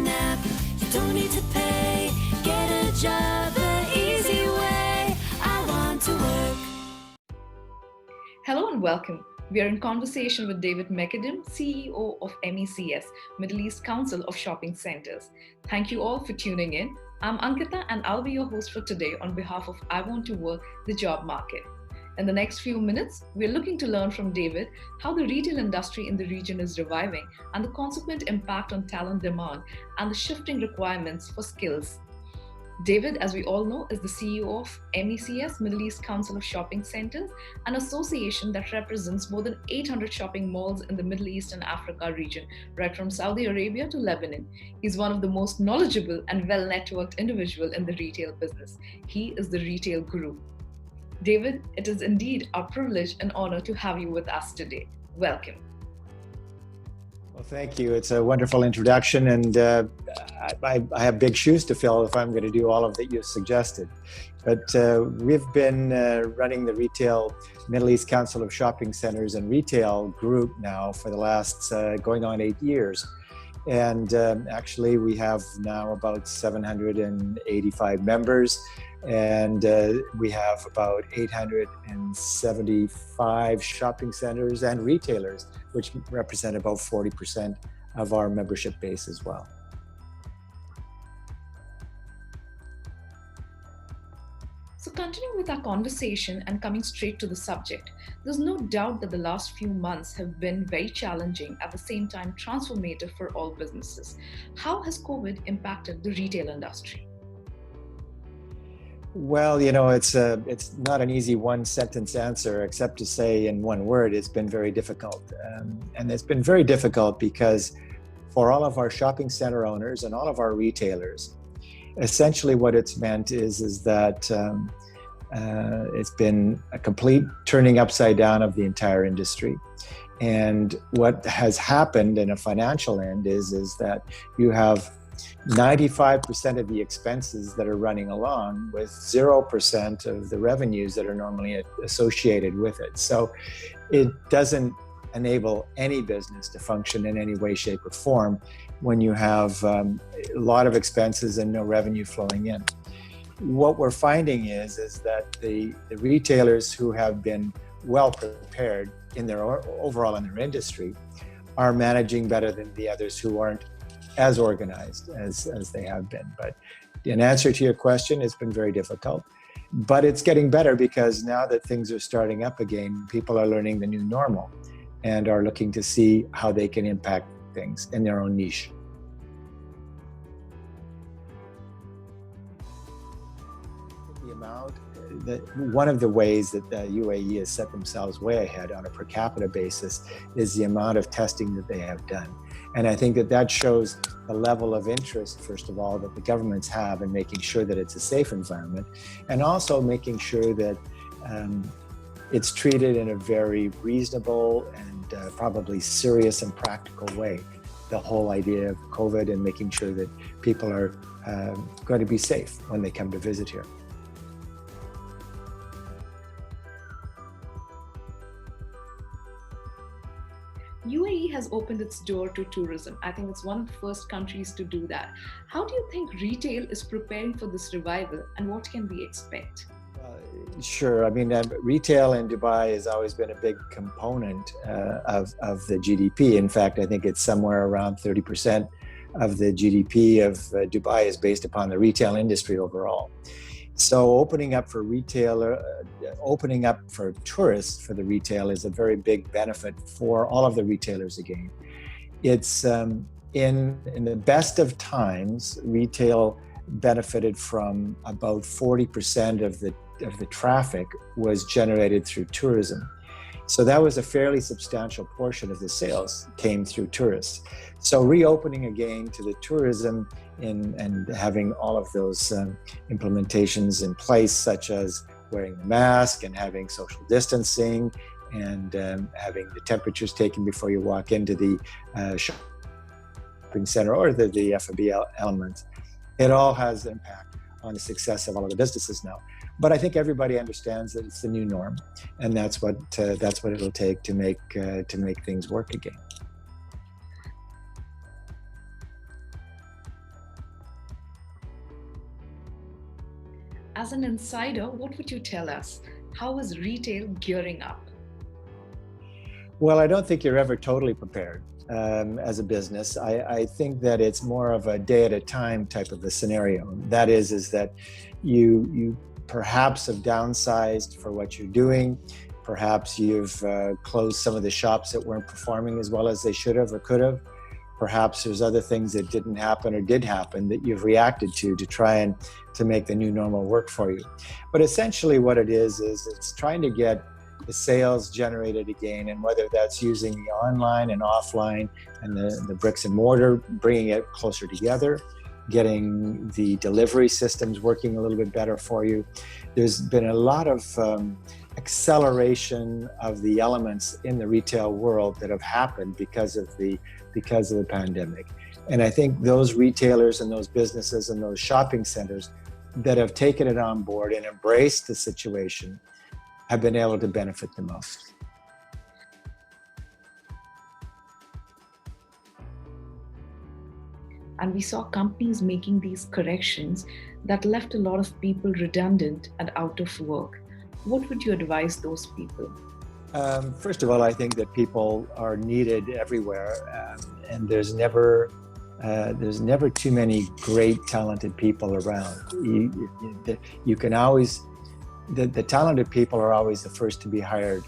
nap. You don't need to pay. Get a job the easy way. I want to work. Hello and welcome. We are in conversation with David Macadam, CEO of MECS, Middle East Council of Shopping Centers. Thank you all for tuning in. I'm Ankita and I'll be your host for today on behalf of I Want to Work, the job market. In the next few minutes, we're looking to learn from David how the retail industry in the region is reviving and the consequent impact on talent demand and the shifting requirements for skills. David, as we all know, is the CEO of MECS, Middle East Council of Shopping Centers, an association that represents more than 800 shopping malls in the Middle East and Africa region, right from Saudi Arabia to Lebanon. He's one of the most knowledgeable and well-networked individuals in the retail business. He is the retail guru. David, it is indeed our privilege and honor to have you with us today. Welcome. Well, thank you. It's a wonderful introduction, and I have big shoes to fill if I'm going to do all of that you've suggested. But we've been running the Retail Middle East Council of Shopping Centers and Retail group now for the last going on 8 years. And actually, we have now about 785 members, and we have about 875 shopping centers and retailers, which represent about 40% of our membership base as well. So continuing with our conversation and coming straight to the subject, there's no doubt that the last few months have been very challenging, at the same time transformative for all businesses. How has COVID impacted the retail industry? Well, you know, it's not an easy one-sentence answer, except to say in one word, it's been very difficult. And it's been very difficult because for all of our shopping center owners and all of our retailers, essentially what it's meant is that it's been a complete turning upside down of the entire industry. And what has happened in a financial end is that you have 95% of the expenses that are running along with 0% of the revenues that are normally associated with it. So it doesn't enable any business to function in any way, shape, or form when you have a lot of expenses and no revenue flowing in. What we're finding is that the retailers who have been well prepared in their overall in their industry are managing better than the others who aren't as organized as they have been. But in answer to your question, it's been very difficult. But it's getting better because now that things are starting up again, people are learning the new normal and are looking to see how they can impact things in their own niche. One of the ways that the UAE has set themselves way ahead on a per capita basis is the amount of testing that they have done. And I think that shows the level of interest, first of all, that the governments have in making sure that it's a safe environment, and also making sure that it's treated in a very reasonable and probably serious and practical way. The whole idea of COVID and making sure that people are going to be safe when they come to visit here. UAE has opened its door to tourism. I think it's one of the first countries to do that. How do you think retail is preparing for this revival, and what can we expect? Sure. I mean, retail in Dubai has always been a big component of the GDP. In fact, I think it's somewhere around 30% of the GDP of Dubai is based upon the retail industry overall. So opening up for tourists for the retail is a very big benefit for all of the retailers again. It's in the best of times, retail benefited from about 40% of the traffic was generated through tourism. So that was a fairly substantial portion of the sales came through tourists. So reopening again to the tourism and having all of those implementations in place, such as wearing the mask and having social distancing and having the temperatures taken before you walk into the shopping center or the F&B element, it all has an impact on the success of all of the businesses now. But I think everybody understands that it's the new norm, and that's what it'll take to make things work again. As an insider, what would you tell us? How is retail gearing up? Well, I don't think you're ever totally prepared as a business. I think that it's more of a day at a time type of a scenario. That is that you perhaps have downsized for what you're doing. Perhaps you've closed some of the shops that weren't performing as well as they should have or could have. Perhaps there's other things that didn't happen or did happen that you've reacted to try and to make the new normal work for you. But essentially what it is it's trying to get the sales generated again, and whether that's using the online and offline and the bricks and mortar, bringing it closer together, getting the delivery systems working a little bit better for you. There's been a lot of acceleration of the elements in the retail world that have happened because of the pandemic. And I think those retailers and those businesses and those shopping centers that have taken it on board and embraced the situation have been able to benefit the most. And we saw companies making these corrections that left a lot of people redundant and out of work. What would you advise those people? First of all, I think that people are needed everywhere, and there's never too many great, talented people around. You can always, the talented people are always the first to be hired,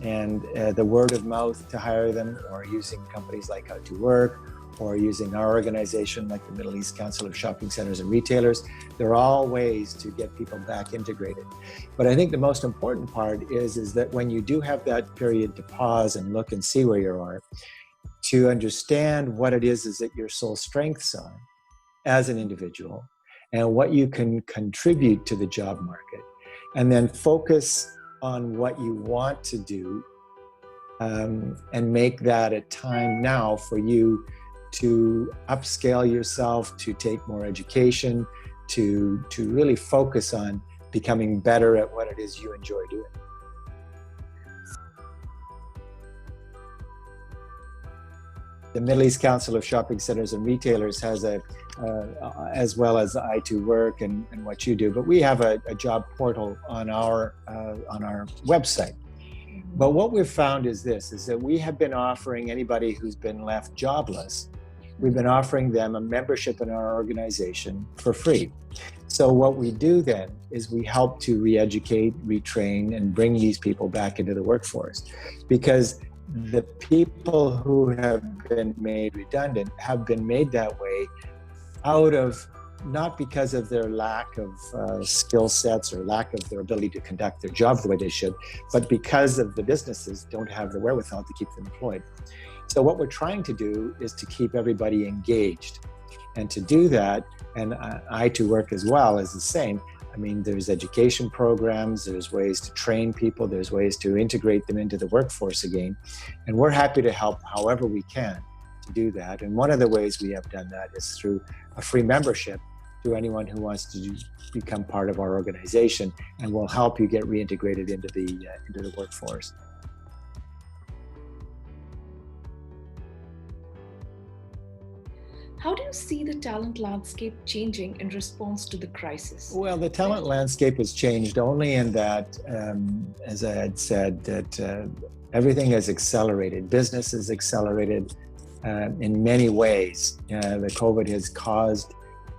and the word of mouth to hire them, or using companies like i12WRK, or using our organization like the Middle East Council of Shopping Centers and Retailers. They're all ways to get people back integrated. But I think the most important part is that when you do have that period to pause and look and see where you are, to understand what it is that your sole strengths are as an individual and what you can contribute to the job market, and then focus on what you want to do and make that a time now for you to upscale yourself, to take more education, to really focus on becoming better at what it is you enjoy doing. The Middle East Council of Shopping Centers and Retailers has as well as i12WRK and what you do, but we have a job portal on our website. But what we've found is that we have been offering anybody who's been left jobless, we've been offering them a membership in our organization for free. So what we do then is we help to re-educate, retrain, and bring these people back into the workforce. Because the people who have been made redundant have been made that way out of, not because of their lack of skill sets or lack of their ability to conduct their job the way they should, but because of the businesses don't have the wherewithal to keep them employed. So what we're trying to do is to keep everybody engaged. And to do that, and i12WRK as well is the same. I mean, there's education programs, there's ways to train people, there's ways to integrate them into the workforce again. And we're happy to help however we can to do that. And one of the ways we have done that is through a free membership to anyone who wants to become part of our organization, and we'll help you get reintegrated into the workforce. How do you see the talent landscape changing in response to the crisis? Well, the talent landscape has changed only in that, as I had said, that everything has accelerated. Business has accelerated in many ways. The COVID has caused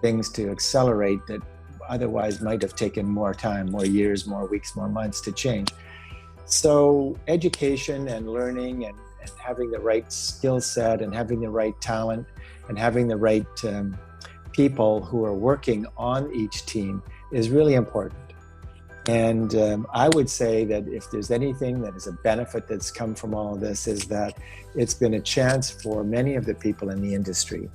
things to accelerate that otherwise might have taken more time, more years, more weeks, more months to change. So education and learning and having the right skill set and having the right talent and having the right people who are working on each team is really important. And I would say that if there's anything that is a benefit that's come from all of this, is that it's been a chance for many of the people in the industry,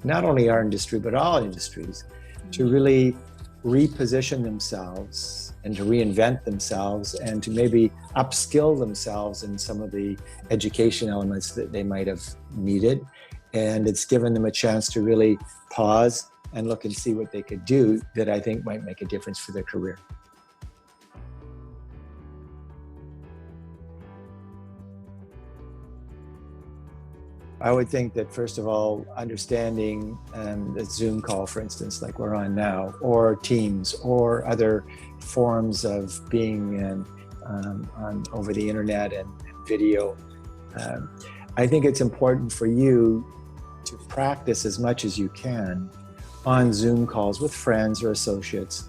not only our industry, but all industries, to really reposition themselves and to reinvent themselves and to maybe upskill themselves in some of the education elements that they might have needed. And it's given them a chance to really pause and look and see what they could do that I think might make a difference for their career. I would think that, first of all, understanding the Zoom call, for instance, like we're on now, or Teams, or other forms of being on over the internet and video. I think it's important for you to practice as much as you can on Zoom calls with friends or associates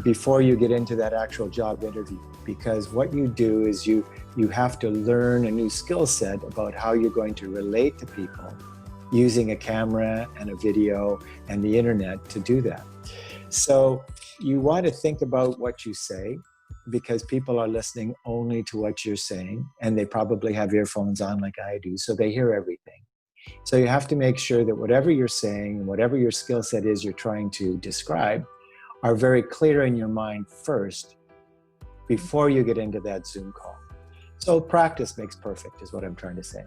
before you get into that actual job interview. Because what you do is you have to learn a new skill set about how you're going to relate to people using a camera and a video and the internet to do that. So you want to think about what you say, because people are listening only to what you're saying, and they probably have earphones on like I do, so they hear everything. So you have to make sure that whatever you're saying, whatever your skill set is you're trying to describe, are very clear in your mind first before you get into that Zoom call. So practice makes perfect is what I'm trying to say.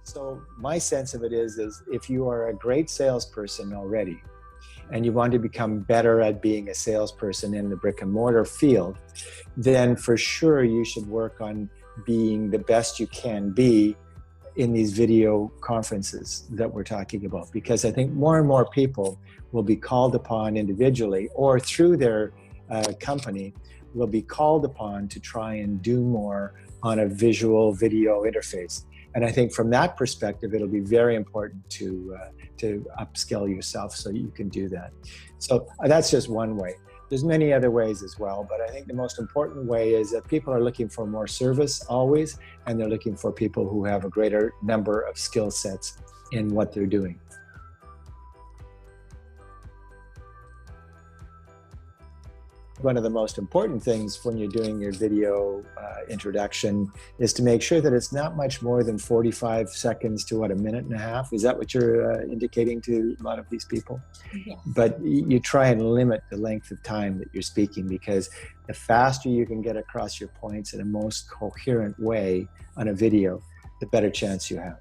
So my sense of it is if you are a great salesperson already and you want to become better at being a salesperson in the brick and mortar field, then for sure you should work on being the best you can be in these video conferences that we're talking about. Because I think more and more people will be called upon individually or through their company will be called upon to try and do more on a visual video interface. And I think from that perspective, it'll be very important to upskill yourself so you can do that. So that's just one way. There's many other ways as well, but I think the most important way is that people are looking for more service always, and they're looking for people who have a greater number of skill sets in what they're doing. One of the most important things when you're doing your video introduction is to make sure that it's not much more than 45 seconds to a minute and a half. Is that what you're indicating to a lot of these people? Yes. But you try and limit the length of time that you're speaking, because the faster you can get across your points in a most coherent way on a video, the better chance you have.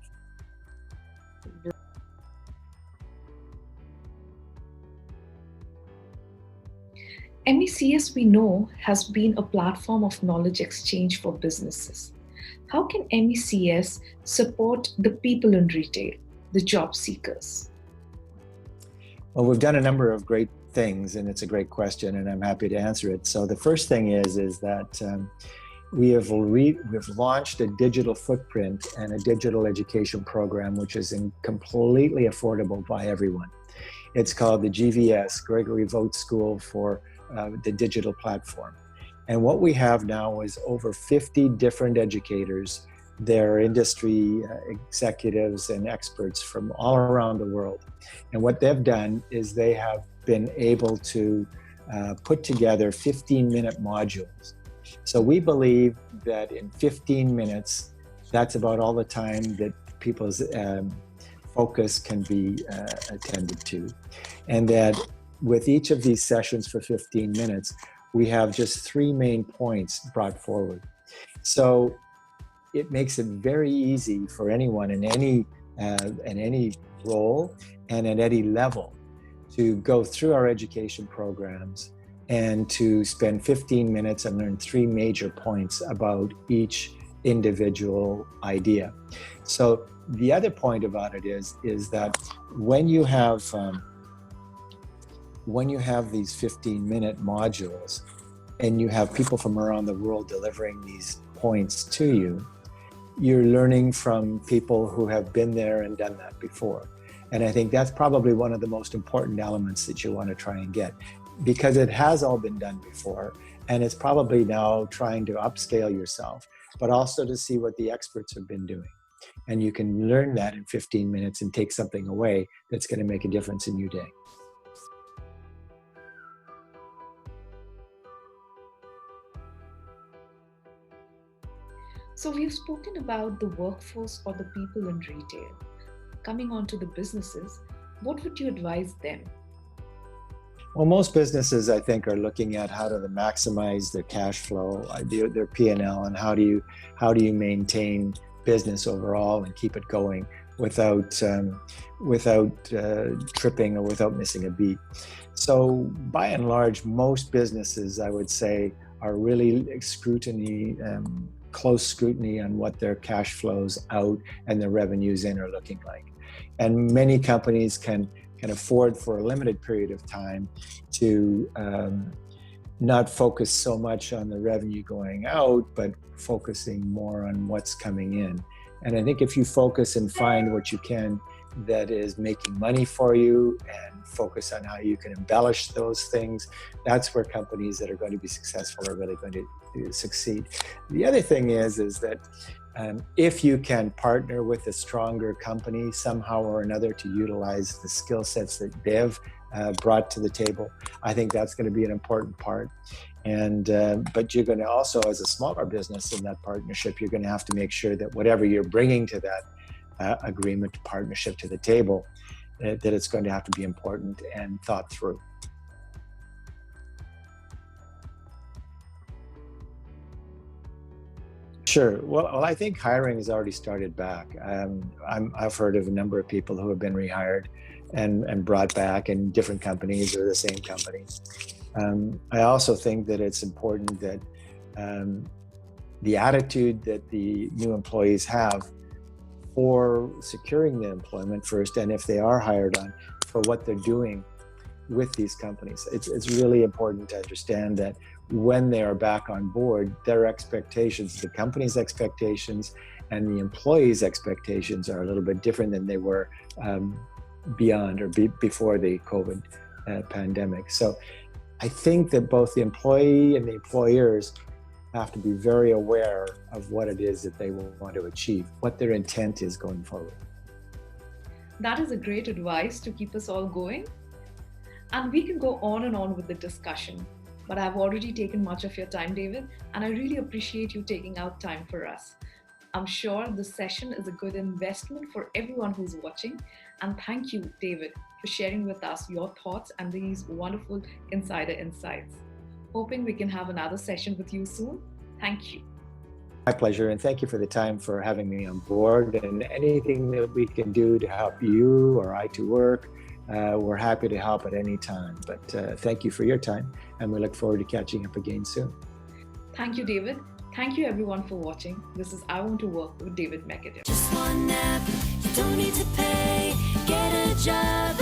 MECS, we know, has been a platform of knowledge exchange for businesses. How can MECS support the people in retail, the job seekers? Well, we've done a number of great things, and it's a great question, and I'm happy to answer it. So the first thing is that we've launched a digital footprint and a digital education program, which is completely affordable by everyone. It's called the GVS, Gregory Vogt School for the Digital Platform. And what we have now is over 50 different educators. They're industry executives and experts from all around the world. And what they've done is they have been able to put together 15-minute modules. So we believe that in 15 minutes, that's about all the time that people's focus can be attended to. And that with each of these sessions for 15 minutes, we have just 3 main points brought forward. So it makes it very easy for anyone in any role and at any level to go through our education programs and to spend 15 minutes and learn 3 major points about each individual idea. So the other point about it is that when you have these 15-minute modules and you have people from around the world delivering these points to you, you're learning from people who have been there and done that before. And I think that's probably one of the most important elements that you want to try and get, because it has all been done before, and it's probably now trying to upscale yourself, but also to see what the experts have been doing. And you can learn that in 15 minutes and take something away that's going to make a difference in your day. So we've spoken about the workforce or the people in retail. Coming on to the businesses, what would you advise them? Well, most businesses, I think, are looking at how to maximize their cash flow, their P&L, and how do you maintain business overall and keep it going without tripping or without missing a beat. So by and large, most businesses, I would say, are really close scrutiny on what their cash flows out and their revenues in are looking like. And many companies can afford for a limited period of time to not focus so much on the revenue going out, but focusing more on what's coming in. And I think if you focus and find what you can that is making money for you and focus on how you can embellish those things, that's where companies that are going to be successful are really going to succeed. The other thing is that if you can partner with a stronger company somehow or another to utilize the skill sets that they've brought to the table, I think that's going to be an important part. And but you're going to also, as a smaller business in that partnership, you're going to have to make sure that whatever you're bringing to that agreement, partnership to the table, that it's going to have to be important and thought through. Sure. Well, I think hiring has already started back. I've heard of a number of people who have been rehired and brought back in different companies or the same company. I also think that it's important that the attitude that the new employees have for securing the employment first, and if they are hired on, for what they're doing with these companies. It's really important to understand that when they are back on board, their expectations, the company's expectations and the employees' expectations are a little bit different than they were before the COVID pandemic. So I think that both the employee and the employers have to be very aware of what it is that they will want to achieve, what their intent is going forward. That is a great advice to keep us all going. And we can go on and on with the discussion, but I've already taken much of your time, David, and I really appreciate you taking out time for us. I'm sure this session is a good investment for everyone who's watching. And thank you, David, for sharing with us your thoughts and these wonderful insider insights. Hoping we can have another session with you soon. Thank you. My pleasure, and thank you for the time for having me on board. And anything that we can do to help you or i12WRK, we're happy to help at any time. But thank you for your time, and we look forward to catching up again soon. Thank you, David. Thank you, everyone, for watching. This is I Want to Work with David Macadam. Just one app, you don't need to pay. Get a job